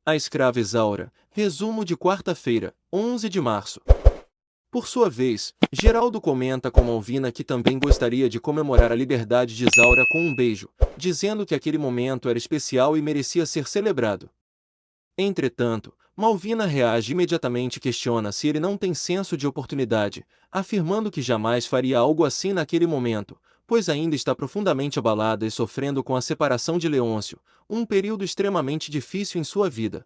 A escrava Isaura. Resumo de quarta-feira, 11 de março. Por sua vez, Geraldo comenta com Malvina que também gostaria de comemorar a liberdade de Isaura com um beijo, dizendo que aquele momento era especial e merecia ser celebrado. Entretanto, Malvina reage imediatamente e questiona se ele não tem senso de oportunidade, afirmando que jamais faria algo assim naquele momento, pois ainda está profundamente abalada e sofrendo com a separação de Leôncio, um período extremamente difícil em sua vida.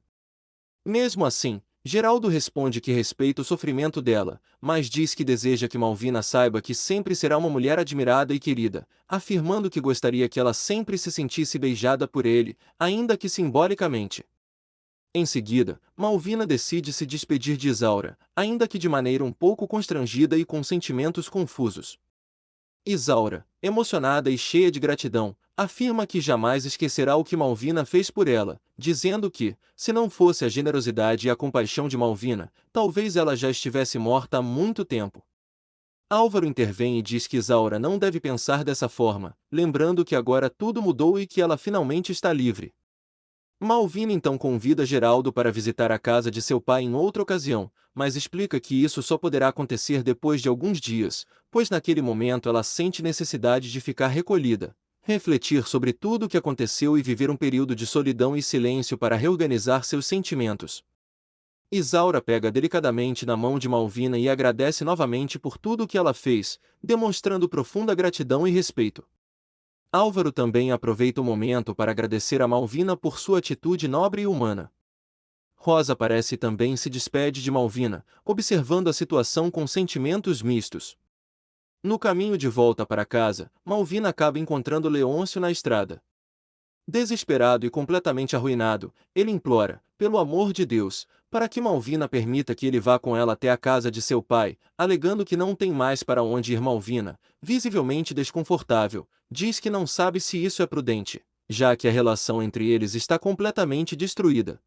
Mesmo assim, Geraldo responde que respeita o sofrimento dela, mas diz que deseja que Malvina saiba que sempre será uma mulher admirada e querida, afirmando que gostaria que ela sempre se sentisse beijada por ele, ainda que simbolicamente. Em seguida, Malvina decide se despedir de Isaura, ainda que de maneira um pouco constrangida e com sentimentos confusos. Isaura, emocionada e cheia de gratidão, afirma que jamais esquecerá o que Malvina fez por ela, dizendo que, se não fosse a generosidade e a compaixão de Malvina, talvez ela já estivesse morta há muito tempo. Álvaro intervém e diz que Isaura não deve pensar dessa forma, lembrando que agora tudo mudou e que ela finalmente está livre. Malvina então convida Geraldo para visitar a casa de seu pai em outra ocasião, mas explica que isso só poderá acontecer depois de alguns dias, pois naquele momento ela sente necessidade de ficar recolhida, refletir sobre tudo o que aconteceu e viver um período de solidão e silêncio para reorganizar seus sentimentos. Isaura pega delicadamente na mão de Malvina e agradece novamente por tudo o que ela fez, demonstrando profunda gratidão e respeito. Álvaro também aproveita o momento para agradecer a Malvina por sua atitude nobre e humana. Rosa parece também se despede de Malvina, observando a situação com sentimentos mistos. No caminho de volta para casa, Malvina acaba encontrando Leôncio na estrada. Desesperado e completamente arruinado, ele implora, pelo amor de Deus, para que Malvina permita que ele vá com ela até a casa de seu pai, alegando que não tem mais para onde ir. Malvina, visivelmente desconfortável, diz que não sabe se isso é prudente, já que a relação entre eles está completamente destruída.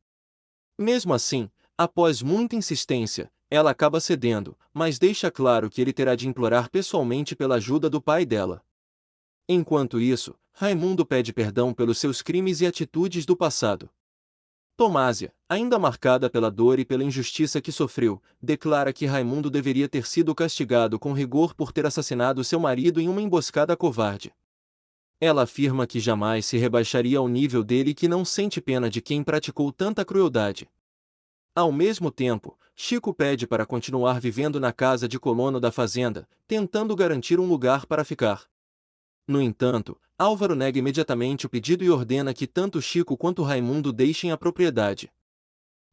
Mesmo assim, após muita insistência, ela acaba cedendo, mas deixa claro que ele terá de implorar pessoalmente pela ajuda do pai dela. Enquanto isso, Raimundo pede perdão pelos seus crimes e atitudes do passado. Tomásia, ainda marcada pela dor e pela injustiça que sofreu, declara que Raimundo deveria ter sido castigado com rigor por ter assassinado seu marido em uma emboscada covarde. Ela afirma que jamais se rebaixaria ao nível dele e que não sente pena de quem praticou tanta crueldade. Ao mesmo tempo, Chico pede para continuar vivendo na casa de colono da fazenda, tentando garantir um lugar para ficar. No entanto, Álvaro nega imediatamente o pedido e ordena que tanto Chico quanto Raimundo deixem a propriedade.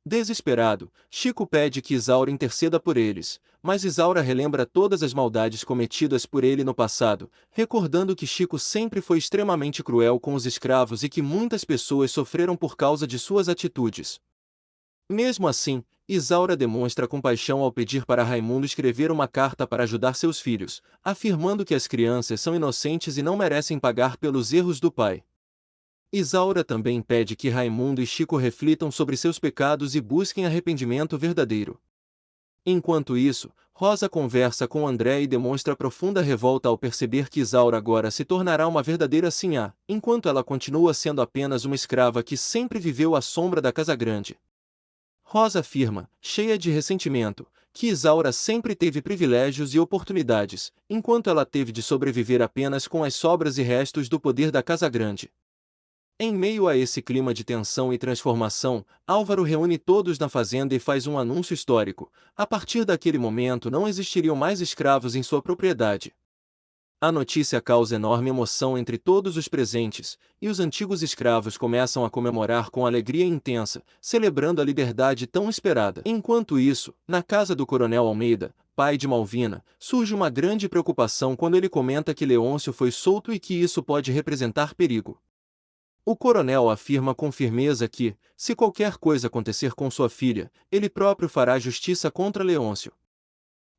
Desesperado, Chico pede que Isaura interceda por eles, mas Isaura relembra todas as maldades cometidas por ele no passado, recordando que Chico sempre foi extremamente cruel com os escravos e que muitas pessoas sofreram por causa de suas atitudes. Mesmo assim, Isaura demonstra compaixão ao pedir para Raimundo escrever uma carta para ajudar seus filhos, afirmando que as crianças são inocentes e não merecem pagar pelos erros do pai. Isaura também pede que Raimundo e Chico reflitam sobre seus pecados e busquem arrependimento verdadeiro. Enquanto isso, Rosa conversa com André e demonstra profunda revolta ao perceber que Isaura agora se tornará uma verdadeira sinhá, enquanto ela continua sendo apenas uma escrava que sempre viveu à sombra da casa grande. Rosa afirma, cheia de ressentimento, que Isaura sempre teve privilégios e oportunidades, enquanto ela teve de sobreviver apenas com as sobras e restos do poder da Casa Grande. Em meio a esse clima de tensão e transformação, Álvaro reúne todos na fazenda e faz um anúncio histórico: a partir daquele momento não existiriam mais escravos em sua propriedade. A notícia causa enorme emoção entre todos os presentes, e os antigos escravos começam a comemorar com alegria intensa, celebrando a liberdade tão esperada. Enquanto isso, na casa do Coronel Almeida, pai de Malvina, surge uma grande preocupação quando ele comenta que Leôncio foi solto e que isso pode representar perigo. O coronel afirma com firmeza que, se qualquer coisa acontecer com sua filha, ele próprio fará justiça contra Leôncio.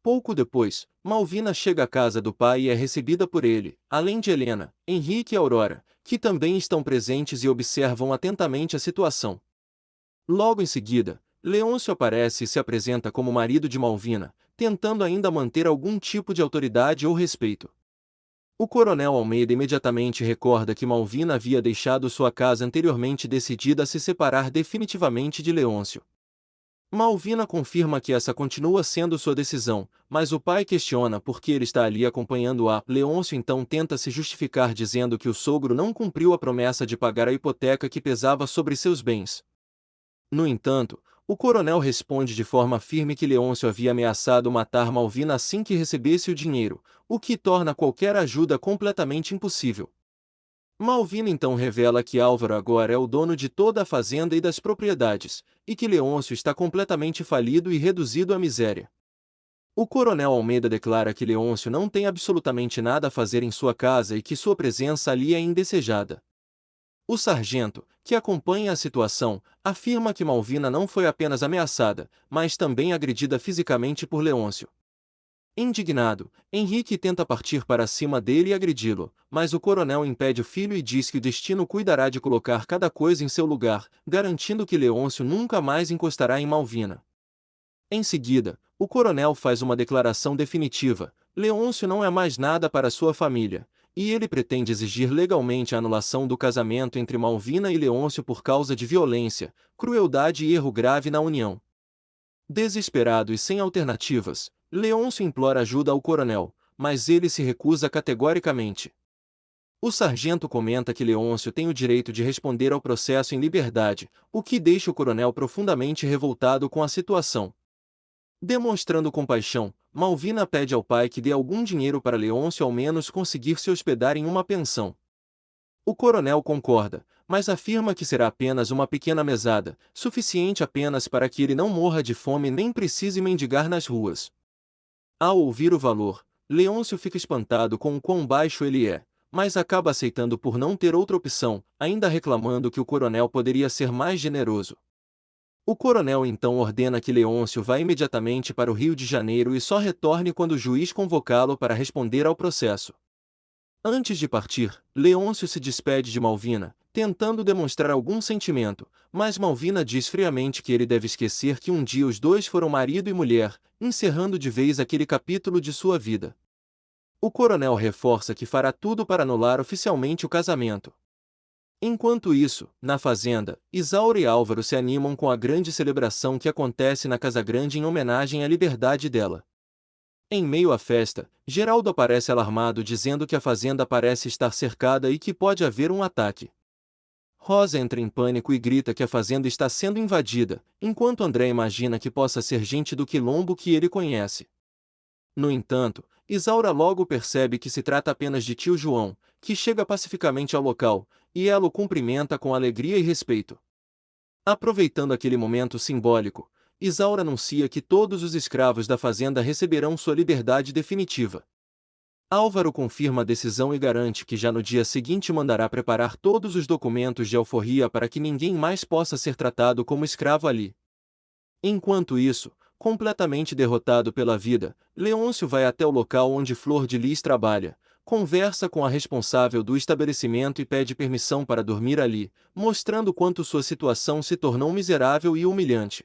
Pouco depois, Malvina chega à casa do pai e é recebida por ele, além de Helena, Henrique e Aurora, que também estão presentes e observam atentamente a situação. Logo em seguida, Leôncio aparece e se apresenta como marido de Malvina, tentando ainda manter algum tipo de autoridade ou respeito. O coronel Almeida imediatamente recorda que Malvina havia deixado sua casa anteriormente decidida a se separar definitivamente de Leôncio. Malvina confirma que essa continua sendo sua decisão, mas o pai questiona por que ele está ali acompanhando-a. Leôncio então tenta se justificar dizendo que o sogro não cumpriu a promessa de pagar a hipoteca que pesava sobre seus bens. No entanto, o coronel responde de forma firme que Leôncio havia ameaçado matar Malvina assim que recebesse o dinheiro, o que torna qualquer ajuda completamente impossível. Malvina então revela que Álvaro agora é o dono de toda a fazenda e das propriedades, e que Leôncio está completamente falido e reduzido à miséria. O coronel Almeida declara que Leôncio não tem absolutamente nada a fazer em sua casa e que sua presença ali é indesejada. O sargento, que acompanha a situação, afirma que Malvina não foi apenas ameaçada, mas também agredida fisicamente por Leôncio. Indignado, Henrique tenta partir para cima dele e agredi-lo, mas o coronel impede o filho e diz que o destino cuidará de colocar cada coisa em seu lugar, garantindo que Leôncio nunca mais encostará em Malvina. Em seguida, o coronel faz uma declaração definitiva: Leôncio não é mais nada para sua família, e ele pretende exigir legalmente a anulação do casamento entre Malvina e Leôncio por causa de violência, crueldade e erro grave na união. Desesperado e sem alternativas, Leôncio implora ajuda ao coronel, mas ele se recusa categoricamente. O sargento comenta que Leôncio tem o direito de responder ao processo em liberdade, o que deixa o coronel profundamente revoltado com a situação. Demonstrando compaixão, Malvina pede ao pai que dê algum dinheiro para Leôncio ao menos conseguir se hospedar em uma pensão. O coronel concorda, mas afirma que será apenas uma pequena mesada, suficiente apenas para que ele não morra de fome nem precise mendigar nas ruas. Ao ouvir o valor, Leôncio fica espantado com o quão baixo ele é, mas acaba aceitando por não ter outra opção, ainda reclamando que o coronel poderia ser mais generoso. O coronel então ordena que Leôncio vá imediatamente para o Rio de Janeiro e só retorne quando o juiz convocá-lo para responder ao processo. Antes de partir, Leôncio se despede de Malvina, tentando demonstrar algum sentimento, mas Malvina diz friamente que ele deve esquecer que um dia os dois foram marido e mulher, encerrando de vez aquele capítulo de sua vida. O coronel reforça que fará tudo para anular oficialmente o casamento. Enquanto isso, na fazenda, Isaura e Álvaro se animam com a grande celebração que acontece na Casa Grande em homenagem à liberdade dela. Em meio à festa, Geraldo aparece alarmado dizendo que a fazenda parece estar cercada e que pode haver um ataque. Rosa entra em pânico e grita que a fazenda está sendo invadida, enquanto André imagina que possa ser gente do quilombo que ele conhece. No entanto, Isaura logo percebe que se trata apenas de tio João, que chega pacificamente ao local, e ela o cumprimenta com alegria e respeito. Aproveitando aquele momento simbólico, Isaura anuncia que todos os escravos da fazenda receberão sua liberdade definitiva. Álvaro confirma a decisão e garante que já no dia seguinte mandará preparar todos os documentos de alforria para que ninguém mais possa ser tratado como escravo ali. Enquanto isso, completamente derrotado pela vida, Leôncio vai até o local onde Flor de Lis trabalha, conversa com a responsável do estabelecimento e pede permissão para dormir ali, mostrando quanto sua situação se tornou miserável e humilhante.